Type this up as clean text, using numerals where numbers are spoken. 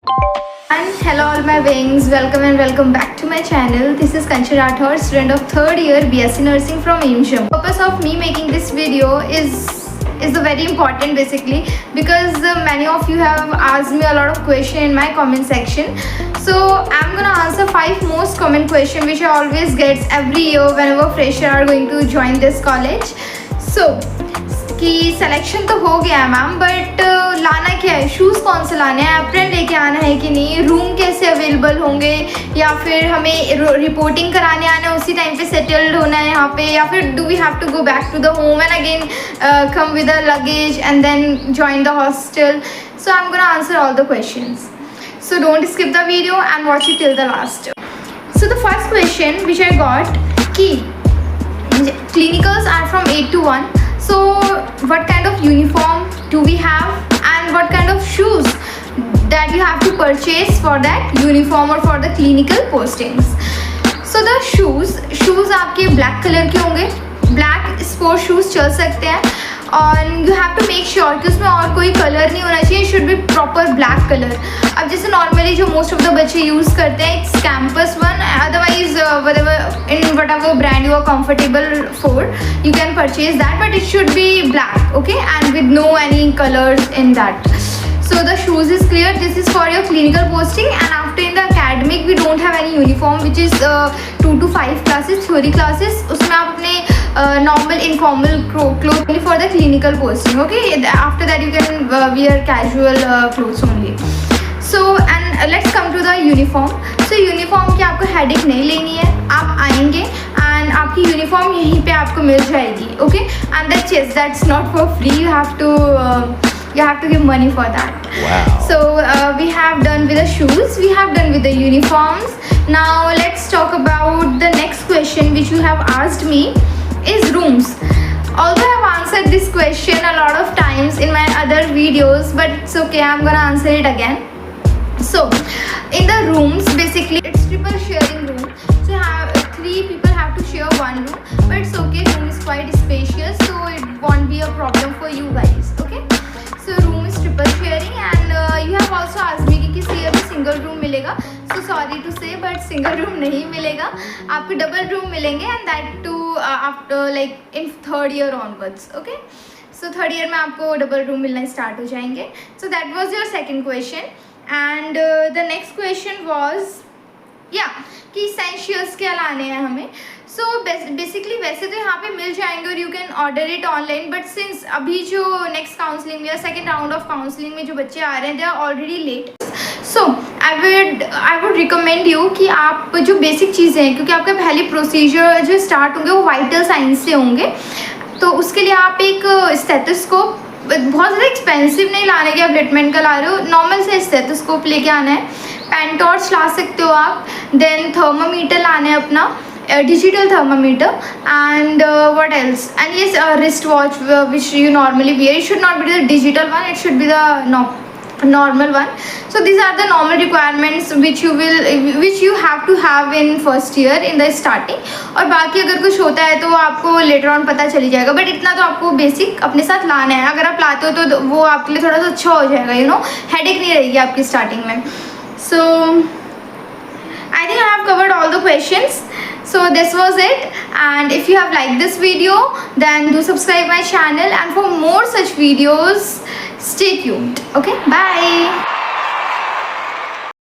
And hello all my wings, welcome back to my channel. This is Kanchi Rathod, student of 3rd year BSc Nursing from AIIMS. The purpose of me making this video is very important basically because many of you have asked me a lot of questions in my comment section. So I'm gonna answer 5 most common questions which I always get every year whenever fresher are going to join this college. So कि selection तो हो गया है ma'am, but लाना क्या है, shoes कौन से लाने हैं, एप्रन लेके आना है कि नहीं, रूम कैसे अवेलेबल होंगे, या फिर हमें रिपोर्टिंग कराने आना है उसी टाइम पे सेटल्ड होना है यहाँ पे, या फिर do we have to go back to the home and again come with a luggage and then join the hostel. So I am gonna answer all the questions. So don't skip the video and watch it till the last. So the first question which I got, ki clinicals are from 8 to 1. So what kind of uniform do we have and what kind of shoes that you have to purchase for that uniform or for the clinical postings. So the shoes आपके black color के होंगे, black sport shoes चल सकते हैं, और you have to make sure कि उसमें और कोई कलर नहीं होना चाहिए, should be proper black colour. अब जैसे नॉर्मली जो मोस्ट ऑफ द बच्चे यूज़ करते हैं it's campus one, otherwise in whatever brand you are comfortable for you can purchase that, but it should be black, okay, and with no any colours in that. So the shoes is clear. This is for your clinical posting, and after in the academic we don't have any uniform which is 2 to 5 classes, theory classes. उसमें आप अपने normal informal clothes only for the clinical posting. Okay, after that you can wear casual clothes only. So and let's come to the uniform. So uniform की आपको headache नहीं लेनी है, आप आएंगे and आपकी uniform यहीं पे आपको मिल जाएगी. Okay, and that's not for free. You have to give money for that. Wow. So we have done with the shoes, we have done with the uniforms. Now let's talk about the next question which you have asked me is rooms. Although I have answered this question a lot of times in my other videos, but it's okay, I'm gonna answer it again. So in the rooms basically it's triple sharing room. So 3 people have to share one room, but it's okay, room is quite spacious, so it won't be a problem for you guys. Okay, so room is triple sharing, and you have also asked me कि किसी अभी single room मिलेगा. So sorry to say, but single room नहीं मिलेगा, आपको double room मिलेंगे, and that too after like in 3rd year onwards. Okay, so 3rd year में आपको डबल रूम मिलना स्टार्ट हो जाएंगे. So that was your second question, and the next question was कि essentials क्या लाने हैं हमें. सो बेसिकली वैसे तो यहाँ पे मिल जाएंगे और you can order it online, but since अभी जो नेक्स्ट काउंसलिंग या सेकेंड राउंड ऑफ काउंसलिंग में जो बच्चे आ रहे हैं they are already late. So I would recommend you कि आप जो बेसिक चीज़ें हैं, क्योंकि आपका पहले प्रोसीजर जो स्टार्ट होंगे वो वाइटल साइंस से होंगे, तो उसके लिए आप एक स्टेथोस्कोप, बहुत ज़्यादा एक्सपेंसिव नहीं लाने के, आप लिटमेंट का ला रहे हो, नॉर्मल से स्टेथोस्कोप लेके आना है, पेन टॉर्च ला सकते हो आप, देन थर्मामीटर लाना है अपना, digital thermometer, and what else, and yes, a wristwatch which you normally wear. It should not be the digital one, it should be the normal one. So these are the normal requirements which you have to have in first year in the starting, और बाकी अगर कुछ होता है तो आपको later on पता चली जाएगा, बट इतना तो आपको बेसिक अपने साथ लाना है. अगर आप लाते हो तो वो आपके लिए थोड़ा सा अच्छा हो जाएगा, यू नो, हेडेक नहीं रहेगी आपकी स्टार्टिंग में. So I think I have covered all the questions. So this was it, and if you have liked this video then do subscribe my channel, and for more such videos stay tuned. Okay, bye.